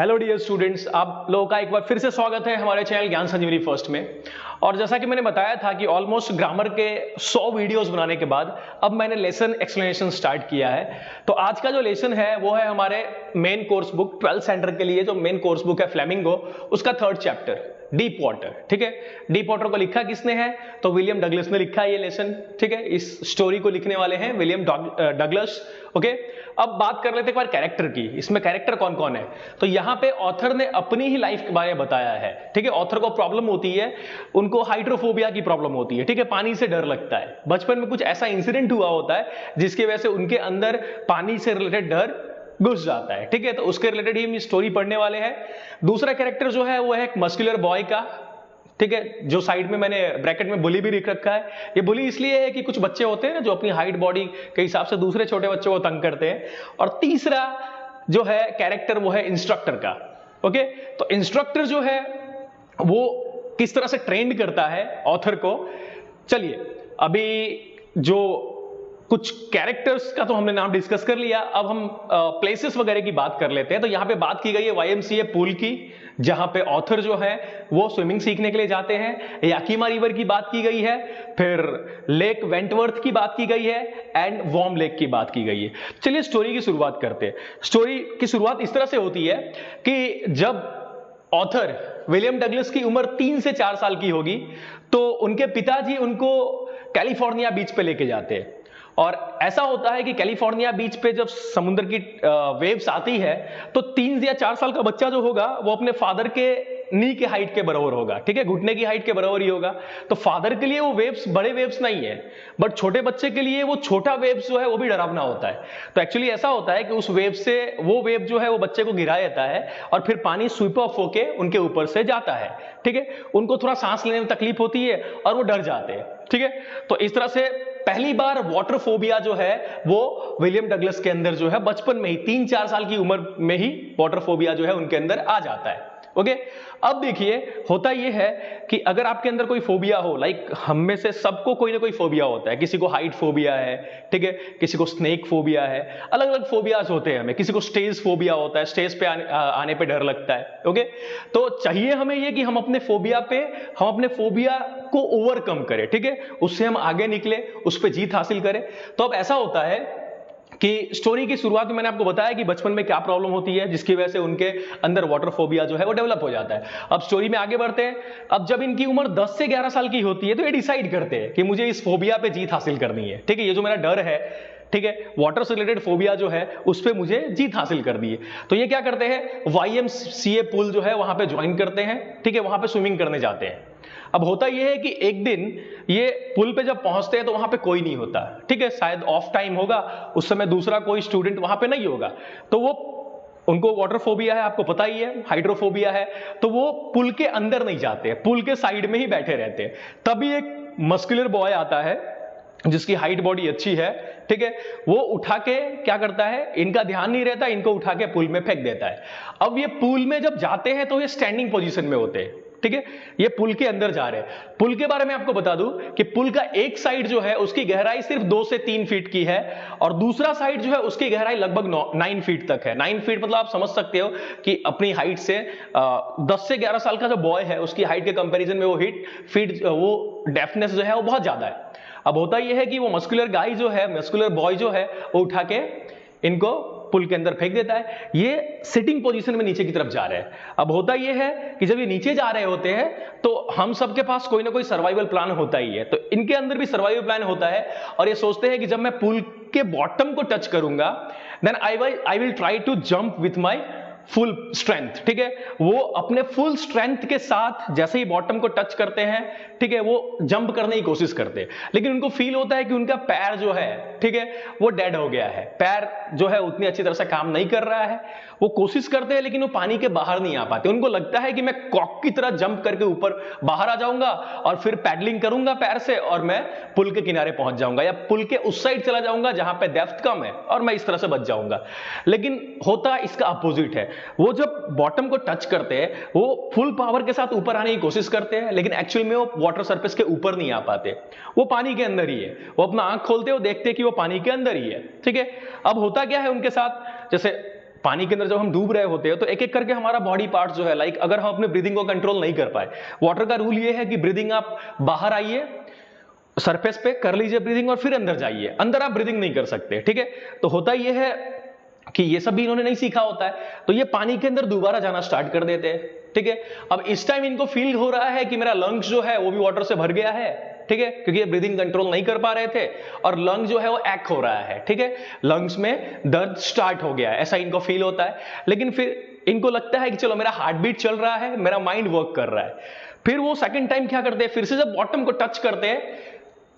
Hello dear students, आप लोगों का एक बार फिर से स्वागत है हमारे चैनल ज्ञान संजीवनी फर्स्ट में। और जैसा कि मैंने बताया था कि ऑलमोस्ट ग्रामर के 100 वीडियोस बनाने के बाद अब मैंने लेसन एक्सप्लेनेशन स्टार्ट किया है। तो आज का जो लेसन है वो है हमारे main course book 12th standard के लिए जो मेन कोर्स बुक है फ्लेमिंगो, उसका 3rd चैप्टर डीप वाटर। ठीक है, डीप वाटर को लिखा किसने है? तो विलियम डगलस ने लिखा है ये लेसन। ठीक है, इस स्टोरी को लिखने वाले हैं विलियम डगलस। ओके, अब बात कर लेते हैं एक बार कैरेक्टर की। इसमें कैरेक्टर कौन कौन है? तो यहाँ पे ऑथर ने अपनी ही लाइफ के बारे में बताया है। ठीक है, ऑथर को प्रॉब्लम होती है, उनको हाइड्रोफोबिया की प्रॉब्लम होती है। ठीक है, पानी से डर लगता है। बचपन में कुछ ऐसा इंसिडेंट हुआ होता है जिसकी वजह से उनके अंदर पानी से रिलेटेड डर घुस जाता है। ठीक है, तो उसके रिलेटेड ही हम स्टोरी पढ़ने वाले हैं। दूसरा कैरेक्टर जो है वो है एक मस्कुलर बॉय का। ठीक है, जो साइड में मैंने ब्रैकेट में बुली भी लिख रखा है। ये बुली इसलिए है कि कुछ बच्चे होते हैं ना जो अपनी हाइट बॉडी के हिसाब से दूसरे छोटे बच्चों को तंग करते हैं। और तीसरा जो है कैरेक्टर वो है इंस्ट्रक्टर का। ओके, तो इंस्ट्रक्टर जो है वो किस तरह से ट्रेंड करता है ऑथर को। चलिए, अभी जो कुछ कैरेक्टर्स का तो हमने नाम डिस्कस कर लिया, अब हम प्लेसेस वगैरह की बात कर लेते हैं। तो यहां पे बात की गई है YMCA पूल की, जहां पे ऑथर जो है वो स्विमिंग सीखने के लिए जाते हैं। याकीमा रिवर की बात की गई है, फिर लेक वेंटवर्थ की बात की गई है एंड वॉर्म लेक की बात की गई है। चलिए स्टोरी की शुरुआत करते हैं। स्टोरी की शुरुआत इस तरह से होती है कि जब ऑथर विलियम डगलस की उम्र 3 से 4 साल की होगी तो उनके पिताजी उनको कैलिफोर्निया बीच पे लेके जाते हैं। और ऐसा होता है कि कैलिफोर्निया बीच पे जब समुद्र की वेव्स आती है तो 3 या 4 साल का बच्चा जो होगा वो अपने फादर के नी के हाइट के बराबर होगा। ठीक है, घुटने की हाइट के बराबर ही होगा। तो फादर के लिए वो वेव्स बड़े वेव्स नहीं है, बट छोटे बच्चे के लिए वो छोटा वेव्स जो है वो भी डरावना होता है। तो एक्चुअली ऐसा होता है कि उस वेव से वो वेव जो है वो बच्चे को गिरा देता है और फिर पानी स्वीप ऑफ होके उनके ऊपर से जाता है। ठीक है, उनको थोड़ा सांस लेने में तकलीफ होती है और वो डर जाते हैं। ठीक है, तो इस तरह से पहली बार वाटर फोबिया जो है वो विलियम डगलस के अंदर जो है बचपन में ही 3-4 साल की उम्र में ही वाटर फोबिया जो है उनके अंदर आ जाता है। ओके, अब देखिए होता यह है कि अगर आपके अंदर कोई फोबिया हो, लाइक हम में से सबको कोई ना कोई फोबिया होता है। किसी को हाइट फोबिया है, ठीक है, किसी को स्नेक फोबिया है, अलग अलग फोबियाज होते हैं हमें। किसी को स्टेज फोबिया होता है, स्टेज पे आने पे डर लगता है। ओके, तो चाहिए हमें ये कि हम अपने फोबिया को ओवरकम करें। ठीक है, उससे हम आगे निकले, उस पर जीत हासिल करें। तो अब ऐसा होता है कि स्टोरी की शुरुआत में मैंने आपको बताया कि बचपन में क्या प्रॉब्लम होती है जिसकी वजह से उनके अंदर वाटर फोबिया जो है वो डेवलप हो जाता है। अब स्टोरी में आगे बढ़ते हैं। अब जब इनकी उम्र 10 से 11 साल की होती है तो ये डिसाइड करते हैं कि मुझे इस फोबिया पे जीत हासिल करनी है। ठीक है, ये जो मेरा डर है, ठीक है, वाटर से रिलेटेड फोबिया जो है उस पे मुझे जीत हासिल कर दी है। तो ये क्या करते हैं, YMCA पूल जो है वहां पे ज्वाइन करते हैं। ठीक है, वहां पे स्विमिंग करने जाते हैं। अब होता यह है कि एक दिन ये पुल पे जब पहुंचते हैं तो वहां पे कोई नहीं होता। ठीक है, शायद ऑफ टाइम होगा, उस समय दूसरा कोई स्टूडेंट वहां पे नहीं होगा। तो वो उनको वाटर फोबिया है, आपको पता ही है, हाइड्रोफोबिया है, तो वो पुल के अंदर नहीं जाते, पुल के साइड में ही बैठे रहते हैं। तभी एक मस्कुलर बॉय आता है जिसकी हाइट बॉडी अच्छी है। ठीक है, वो उठा के क्या करता है, इनका ध्यान नहीं रहता, इनको उठा के पुल में फेंक देता है। अब ये पुल में जब जाते हैं तो ये स्टैंडिंग पोजीशन में होते हैं। ठीक है, ये पुल के अंदर जा रहे हैं। पुल के बारे में आपको बता दूं कि पुल का एक साइड जो है उसकी गहराई सिर्फ 2 से 3 फीट की है और दूसरा साइड जो है उसकी गहराई लगभग 9 फीट तक है। 9 फीट मतलब आप समझ सकते हो कि अपनी हाइट से 10 से 11 साल का जो बॉय है उसकी हाइट के कंपैरिजन में वो डेप्थनेस जो है वो बहुत ज्यादा है। अब होता यह है कि वो मस्कुलर बॉय जो है वो उठा के इनको पुल के अंदर फेंक देता है। ये सिटिंग पोजीशन में नीचे की तरफ जा रहे हैं। अब होता यह है कि जब ये नीचे जा रहे होते हैं तो हम सबके पास कोई ना कोई सर्वाइवल प्लान होता ही है। तो इनके अंदर भी सर्वाइवल प्लान होता है और ये सोचते हैं कि जब मैं पुल के बॉटम को टच करूंगा then I will try to jump with my full strength. ठीक है, वो अपने फुल स्ट्रेंथ के साथ जैसे ही बॉटम को टच करते हैं, ठीक है, वो जंप करने की कोशिश करते हैं। लेकिन उनको फील होता है कि उनका पैर जो है, ठीक है, वो डेड हो गया है, पैर जो है उतनी अच्छी तरह से काम नहीं कर रहा है। वो कोशिश करते हैं लेकिन वो पानी के बाहर नहीं आ पाते। उनको लगता है कि मैं कॉक की तरह जंप करके ऊपर बाहर आ जाऊंगा और फिर पैडलिंग करूंगा पैर से और मैं पुल के किनारे पहुंच जाऊंगा या पुल के उस साइड चला जाऊंगा जहां पे डेप्थ कम है और मैं इस तरह से बच जाऊंगा। लेकिन होता इसका अपोजिट है। वो जब बॉटम को टच करते हैं वो फुल पावर के साथ ऊपर आने की कोशिश करते हैं लेकिन एक्चुअली में वो वाटर सरफेस के ऊपर नहीं आ पाते, वो पानी के अंदर ही है। वो अपना आंख खोलते हो देखते हैं कि वो पानी के अंदर ही है। ठीक है, अब होता क्या है उनके साथ, जैसे पानी के अंदर जब हम डूब रहे होते हैं तो एक एक करके हमारा बॉडी पार्ट जो है, लाइक अगर हम अपने ब्रीदिंग को कंट्रोल नहीं कर पाए, वाटर का रूल ये है कि ब्रीदिंग आप बाहर आइए, सरफेस पे कर लीजिए ब्रीदिंग और फिर अंदर जाइए, अंदर आप ब्रीदिंग नहीं कर सकते, ठीक है। तो होता ये है कि ये सब भी इन्होंने नहीं सीखा होता है, तो ये पानी के अंदर दोबारा जाना स्टार्ट कर देते हैं, ठीक है। अब इस टाइम इनको फील हो रहा है कि मेरा लंग्स जो है वो भी वाटर से भर गया है, ठीक है, क्योंकि ये ब्रीदिंग कंट्रोल नहीं कर पा रहे थे और लंग जो है वो एक्ट हो रहा है, ठीक है, लंग्स में दर्द स्टार्ट हो गया है, ऐसा इनको फील होता है। लेकिन फिर इनको लगता है कि चलो मेरा हार्ट बीट चल रहा है, मेरा माइंड वर्क कर रहा है। फिर वो सेकंड टाइम क्या करते हैं, फिर से जब बॉटम को टच करते हैं,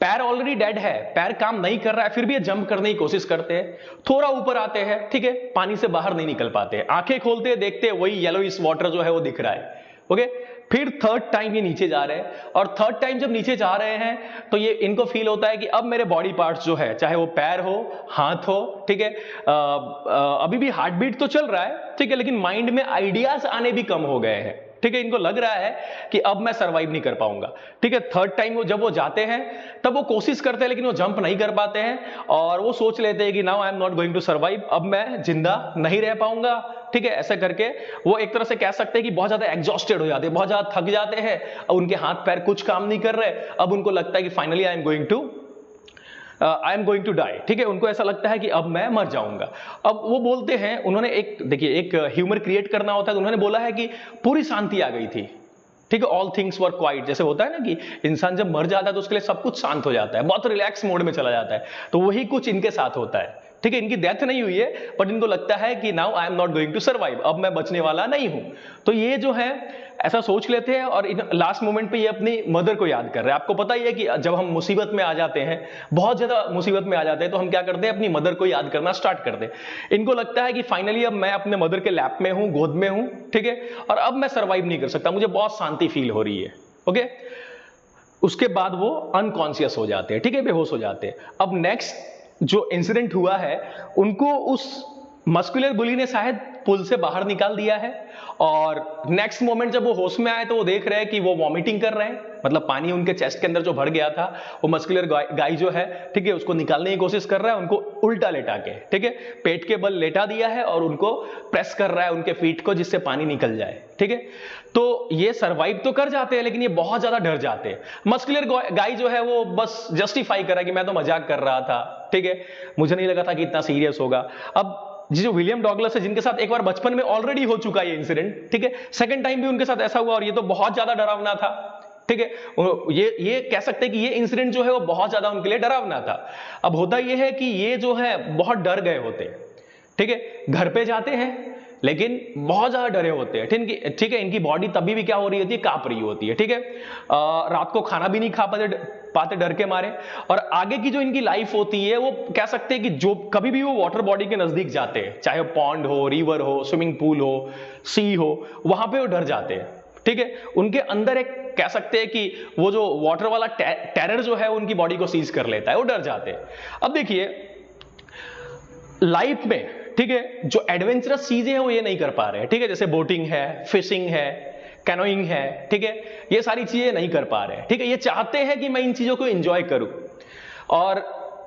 पैर ऑलरेडी डेड है, पैर काम नहीं कर रहा है, फिर भी ये जंप करने की कोशिश करते हैं, थोड़ा ऊपर आते हैं, ठीक है, पानी से बाहर नहीं निकल पाते हैं, आंखें खोलते हैं, देखते हैं वही येलोइश वाटर जो है वो दिख रहा है, ओके। फिर थर्ड टाइम ये नीचे जा रहे हैं और थर्ड टाइम जब नीचे जा रहे हैं तो ये इनको फील होता है कि अब मेरे बॉडी पार्ट्स जो है, चाहे वो पैर हो, हाथ हो, ठीक है, अभी भी हार्ट बीट तो चल रहा है, ठीक है, लेकिन माइंड में आइडियाज आने भी कम हो गए हैं, ठीक है। इनको लग रहा है कि अब मैं सरवाइव नहीं कर पाऊंगा, ठीक है। थर्ड टाइम वो जब वो जाते हैं तब वो कोशिश करते हैं लेकिन वो जंप नहीं कर पाते हैं और वो सोच लेते हैं कि now I am not going to survive, अब मैं जिंदा नहीं रह पाऊंगा, ठीक है। ऐसा करके वो एक तरह से कह सकते हैं कि बहुत ज्यादा एग्जॉस्टेड हो जाते हैं, बहुत ज्यादा थक जाते हैं, अब उनके हाथ पैर कुछ काम नहीं कर रहे, अब उनको लगता है कि finally I am going to die, ठीक है। उनको ऐसा लगता है कि अब मैं मर जाऊंगा। अब वो बोलते हैं, उन्होंने एक देखिए एक ह्यूमर क्रिएट करना होता है, तो उन्होंने बोला है कि पूरी शांति आ गई थी, ठीक है, ऑल थिंग्स वर क्वाइट। जैसे होता है ना कि इंसान जब मर जाता है तो उसके लिए सब कुछ शांत हो जाता है, बहुत रिलैक्स मोड में चला जाता है, तो वही कुछ इनके साथ होता है, ठीक है। इनकी डेथ नहीं हुई है बट इनको लगता है कि now I am not going to survive, अब मैं बचने वाला नहीं हूं। तो ये जो है ऐसा सोच लेते हैं और लास्ट मोमेंट पे ये अपनी मदर को याद कर रहे हैं। आपको पता ही है कि जब हम मुसीबत में आ जाते हैं, बहुत ज्यादा मुसीबत में आ जाते हैं, तो हम क्या करते हैं, अपनी मदर को याद करना स्टार्ट करते हैं। इनको लगता है कि फाइनली अब मैं अपने मदर के लैप में हूं, गोद में हूं, ठीक है, और अब मैं सर्वाइव नहीं कर सकता, मुझे बहुत शांति फील हो रही है, ओके। उसके बाद वो अनकॉन्शियस हो जाते हैं, ठीक है, बेहोश हो जाते हैं। अब नेक्स्ट जो इंसिडेंट हुआ है, उनको उस मस्कुलर बुली ने शायद पुल से बाहर निकाल दिया है और नेक्स्ट मोमेंट जब वो होश में आए तो वो देख रहे हैं कि वो वॉमिटिंग कर रहे हैं, मतलब पानी उनके चेस्ट के अंदर जो भर गया था, वो मस्कुलर गाय जो है, ठीक है, उसको निकालने की कोशिश कर रहा है, उनको उल्टा लेटा के, ठीक है, पेट के बल लेटा दिया है और उनको प्रेस कर रहा है उनके फीट को, जिससे पानी निकल जाए, ठीक है। तो ये सरवाइव तो कर जाते हैं लेकिन ये बहुत ज्यादा डर जाते हैं। मस्कुलर गाय जो है वो बस जस्टिफाई कर रहा है कि मैं तो मजाक कर रहा था, ठीक है, मुझे नहीं लगा था कि इतना सीरियस होगा। अब जो विलियम डॉगलस है, जिनके साथ एक बार बचपन में ऑलरेडी हो चुका है ये इंसिडेंट, ठीक है, सेकंड टाइम भी उनके साथ ऐसा हुआ और ये तो बहुत ज्यादा डरावना था, ठीक है। ये कह सकते हैं कि ये इंसिडेंट जो है वो बहुत ज्यादा उनके लिए डरावना था। अब होता ये है कि ये जो है बहुत डर गए होते हैं, ठीक है, घर पे जाते हैं लेकिन बहुत ज्यादा डरे होते हैं, ठीक है। इनकी बॉडी तभी भी क्या हो रही होती है, कांप रही होती है, ठीक है। रात को खाना भी नहीं खा पाते डर के मारे। और आगे की जो इनकी लाइफ होती है वो कह सकते हैं कि जो कभी भी वो वाटर बॉडी के नजदीक जाते हैं, चाहे वो पॉन्ड हो, रिवर हो, स्विमिंग पूल हो, सी हो, वहां पे वो डर जाते हैं, ठीक है। उनके अंदर एक कह सकते हैं कि वो जो वाटर वाला टेरर जो है उनकी बॉडी को सीज कर लेता है, वो डर जाते हैं। अब देखिए लाइफ में, ठीक है, जो एडवेंचरस चीजें हैं वो ये नहीं कर पा रहे हैं, ठीक है, जैसे बोटिंग है, फिशिंग है, कैनोइंग है, ठीक है, ये सारी चीजें नहीं कर पा रहे हैं, ठीक है। ये चाहते हैं कि मैं इन चीजों को एंजॉय करूं। और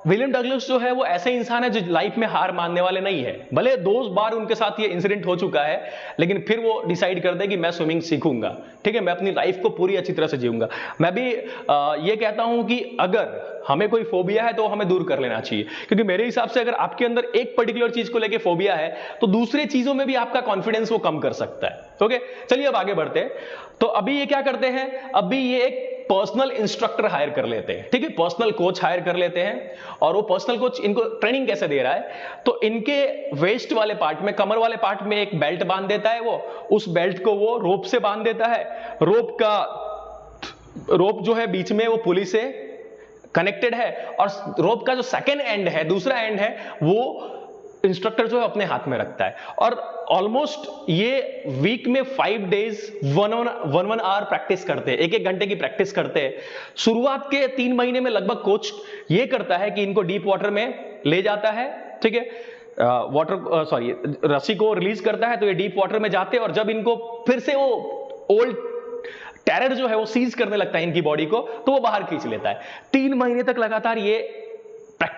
विलियम डगलस जो है वो ऐसे इंसान है जो लाइफ में हार मानने वाले नहीं है। भले 2 बार उनके साथ ये इंसिडेंट हो चुका है लेकिन फिर वो डिसाइड कर दे कि मैं स्विमिंग सीखूंगा, ठीक है, मैं अपनी लाइफ को पूरी अच्छी तरह से जीऊंगा। मैं भी ये कहता हूं कि अगर हमें कोई फोबिया है तो हमें दूर कर लेना चाहिए, क्योंकि मेरे हिसाब से अगर आपके अंदर एक पर्टिकुलर चीज को लेके फोबिया है तो दूसरे चीजों में भी आपका कॉन्फिडेंस वो कम कर सकता है, ओके। चलिए अब आगे बढ़ते हैं। तो अभी ये क्या करते हैं, अभी ये एक पर्सनल इंस्ट्रक्टर हायर कर लेते हैं, ठीक है, पर्सनल कोच हायर कर लेते हैं। और वो पर्सनल कोच इनको ट्रेनिंग कैसे दे रहा है, तो इनके वेस्ट वाले पार्ट में, कमर वाले पार्ट में एक बेल्ट बांध देता है, वो उस बेल्ट को वो रोप से बांध देता है। रोप जो है बीच में वो पुली से कनेक्टेड है और रोप का जो सेकेंड एंड है, दूसरा एंड है, वो इंस्ट्रक्टर जो है अपने हाथ में रखता है। और ऑलमोस्ट ये वीक में 5 डेज 1 आवर प्रैक्टिस करते हैं, 1 घंटे की प्रैक्टिस करते हैं। शुरुआत के 3 महीने में लगभग कोच ये करता है कि इनको डीप वाटर में ले जाता है, ठीक है, रस्सी को रिलीज करता है तो ये डीप वाटर में जाते हैं। और जब इनको फिर से वो ओल्ड टेरर जो है वो सीज करने लगता है इनकी बॉडी को, तो वो बाहर खींच लेता है। 3 महीने तक लगातार ये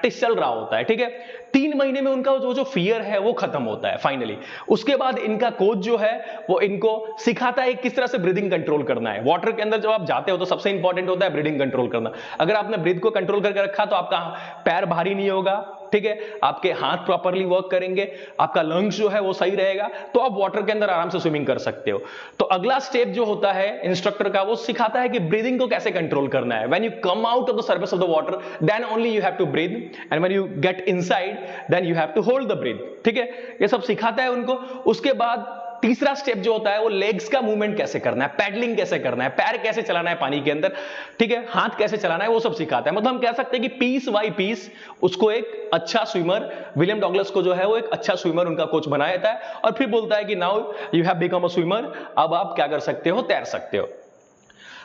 प्रैक्टिस चल रहा होता है, ठीक है। 3 महीने में उनका जो फियर है वो खत्म होता है फाइनली। उसके बाद इनका कोच जो है वो इनको सिखाता है किस तरह से ब्रीदिंग कंट्रोल करना है। वाटर के अंदर जब आप जाते हो तो सबसे इंपॉर्टेंट होता है ब्रीदिंग कंट्रोल करना। अगर आपने ब्रीथ को कंट्रोल करके रखा तो आपका पैर भारी नहीं होगा, ठीक है, आपके हाथ प्रॉपरली वर्क करेंगे, आपका लंग्स जो है वो सही रहेगा, तो आप वाटर के अंदर आराम से स्विमिंग कर सकते हो। तो अगला स्टेप जो होता है इंस्ट्रक्टर का, वो सिखाता है कि ब्रीदिंग को कैसे कंट्रोल करना है। When you come out of the surface of the water then only you have to breathe, and when you get inside then you have to hold the breath, ठीक है। ये सब सिखाता है उनको। उसके बाद तीसरा स्टेप जो होता है वो लेग्स का मूवमेंट कैसे करना है, पैडलिंग कैसे करना है, पैर कैसे चलाना है पानी के अंदर, ठीक है, हाथ कैसे चलाना है, वो सब सिखाता है। मतलब हम कह सकते हैं कि पीस बाय पीस उसको एक अच्छा स्विमर, विलियम डॉगलस को जो है वो एक अच्छा स्विमर उनका कोच बना देता है, और फिर बोलता है कि now you have become a swimmer, अब आप क्या कर सकते हो, तैर सकते हो।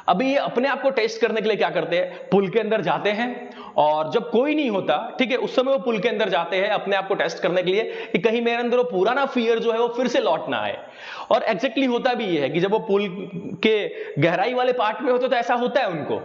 अभी ये अपने आप को टेस्ट करने के लिए क्या करते हैं, पुल के अंदर जाते हैं, और जब कोई नहीं होता, ठीक है, उस समय वो पुल के अंदर जाते हैं अपने आप को टेस्ट करने के लिए कि कहीं मेरे अंदर वो पुराना फियर जो है वो फिर से लौट ना आए। और एग्जैक्टली होता भी ये है कि जब वो पुल के गहराई वाले पार्ट में होते तो ऐसा होता है उनको,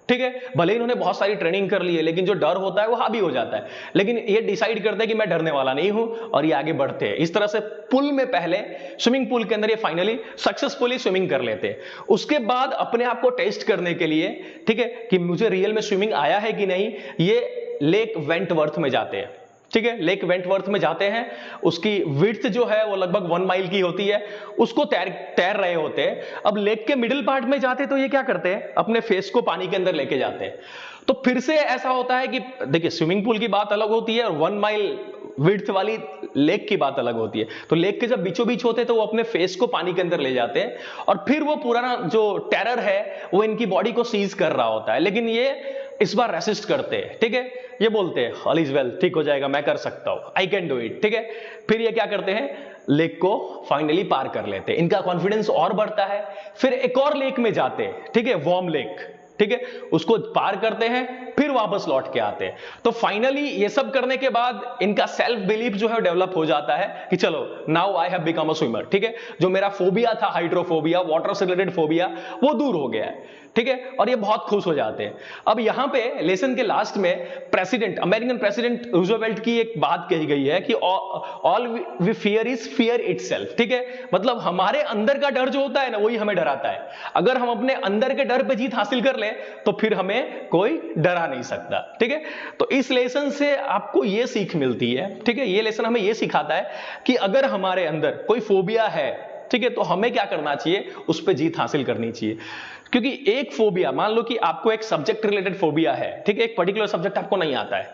ठीक है, भले ही इन्होंने बहुत सारी ट्रेनिंग कर ली है, लेकिन जो डर होता है वो हावी हो जाता है। लेकिन ये डिसाइड करते हैं कि मैं डरने वाला नहीं हूं, और ये आगे बढ़ते हैं। इस तरह से पुल में पहले, स्विमिंग पूल के अंदर ये फाइनली सक्सेसफुली स्विमिंग कर लेते हैं। उसके बाद अपने आप को टेस्ट करने के लिए, ठीक है, कि मुझे रियल में स्विमिंग आया है कि नहीं, ये लेक वेंटवर्थ में जाते हैं, ठीक है, लेक वेंटवर्थ में जाते हैं। उसकी विड्थ जो है वो लगभग 1 माइल की होती है, उसको तैर रहे होते हैं। अब लेक के मिडिल पार्ट में जाते तो ये क्या करते हैं, अपने फेस को पानी के अंदर लेके जाते हैं। तो फिर से ऐसा होता है कि देखिए स्विमिंग पूल की बात अलग होती है और 1 माइल विड्थ वाली लेक की बात अलग होती है। तो लेक के जब बीचों बीच होते हैं तो वो अपने फेस को पानी के अंदर ले जाते हैं, और फिर वो पुराना जो टेरर है वो इनकी बॉडी को सीज कर रहा होता है। लेकिन ये इस बार रेसिस्ट करते हैं, ठीक है, ये बोलते हैं ऑल इज वेल, ठीक हो जाएगा, मैं कर सकता हूं, आई कैन डू इट, ठीक है। फिर ये क्या करते हैं, लेक को फाइनली पार कर लेते हैं, इनका कॉन्फिडेंस और बढ़ता है। फिर एक और लेक में जाते हैं, ठीक है, वार्म लेक, ठीक है, उसको पार करते हैं, फिर वापस लौट के आते हैं। तो फाइनली ये सब करने के बाद इनका सेल्फ बिलीफ जो है डेवलप हो जाता है कि चलो now I have become a swimmer, ठीक है, जो मेरा फोबिया था, हाइड्रोफोबिया, वाटर से रिलेटेड फोबिया, वो दूर हो गया है, ठीक है, और ये बहुत खुश हो जाते हैं। अब यहां पे लेसन के लास्ट में अमेरिकन प्रेसिडेंट रूजवेल्ट की एक बात कही गई है कि all we fear is fear itself, ठीक है, मतलब हमारे अंदर का डर जो होता है ना वही हमें डराता है। अगर हम अपने अंदर के डर पे जीत हासिल कर ले तो फिर हमें कोई डरा नहीं सकता, ठीक है। तो इस लेसन से आपको ये सीख मिलती है, ठीक है, ये लेसन हमें ये सिखाता है कि अगर हमारे अंदर कोई फोबिया है, ठीक है, तो हमें क्या करना चाहिए, उस पर जीत हासिल करनी चाहिए। क्योंकि एक फोबिया, मान लो कि आपको एक सब्जेक्ट रिलेटेड फोबिया है, ठीक है, एक पर्टिकुलर सब्जेक्ट आपको नहीं आता है,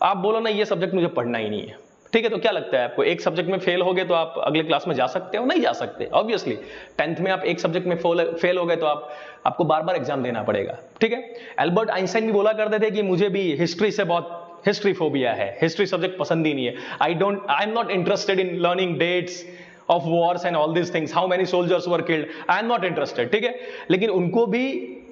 आप बोलो ना ये सब्जेक्ट मुझे पढ़ना ही नहीं है, ठीक है, तो क्या लगता है आपको, एक सब्जेक्ट में फेल हो गए तो आप अगले क्लास में जा सकते हो, नहीं जा सकते ऑब्वियसली। 10th में आप एक सब्जेक्ट में फेल हो गए तो आपको बार बार एग्जाम देना पड़ेगा, ठीक है। एल्बर्ट आइंस्टाइन भी बोला करते थे कि मुझे भी हिस्ट्री से बहुत हिस्ट्री फोबिया है, हिस्ट्री सब्जेक्ट पसंद ही नहीं है, I am not interested in learning dates of wars and all these things, how many soldiers were killed, I am not interested, ठीक है। लेकिन उनको भी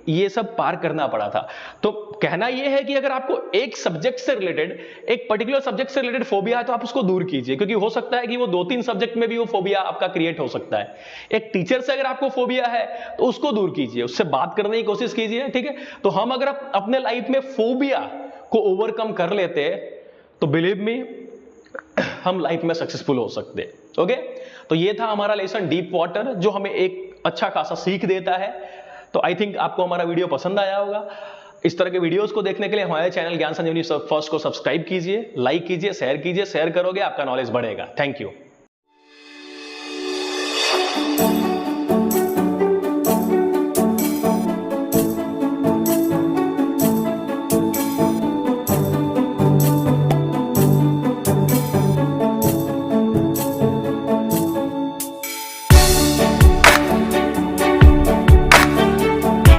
ये सब पार करना पड़ा था। तो कहना ये है कि अगर आपको एक सब्जेक्ट से रिलेटेड, एक पर्टिकुलर सब्जेक्ट से रिलेटेड फोबिया है तो आप उसको दूर कीजिए, क्योंकि हो सकता है कि वो 2-3 सब्जेक्ट में भी वो फोबिया आपका क्रिएट हो सकता है। एक टीचर से अगर आपको फोबिया है तो उसको दूर कीजिए, उससे बात करने की कोशिश कीजिए, ठीक है। तो हम अगर अपने लाइफ में फोबिया को ओवरकम कर लेते तो बिलीव मी हम लाइफ में सक्सेसफुल हो सकते, ओके। तो ये था हमारा लेसन डीप वाटर, जो हमें एक अच्छा खासा सीख देता है। तो आई थिंक आपको हमारा वीडियो पसंद आया होगा। इस तरह के वीडियोस को देखने के लिए हमारे चैनल ज्ञान संजीवनी फर्स्ट को सब्सक्राइब कीजिए, लाइक कीजिए, शेयर करोगे आपका नॉलेज बढ़ेगा। Thank you.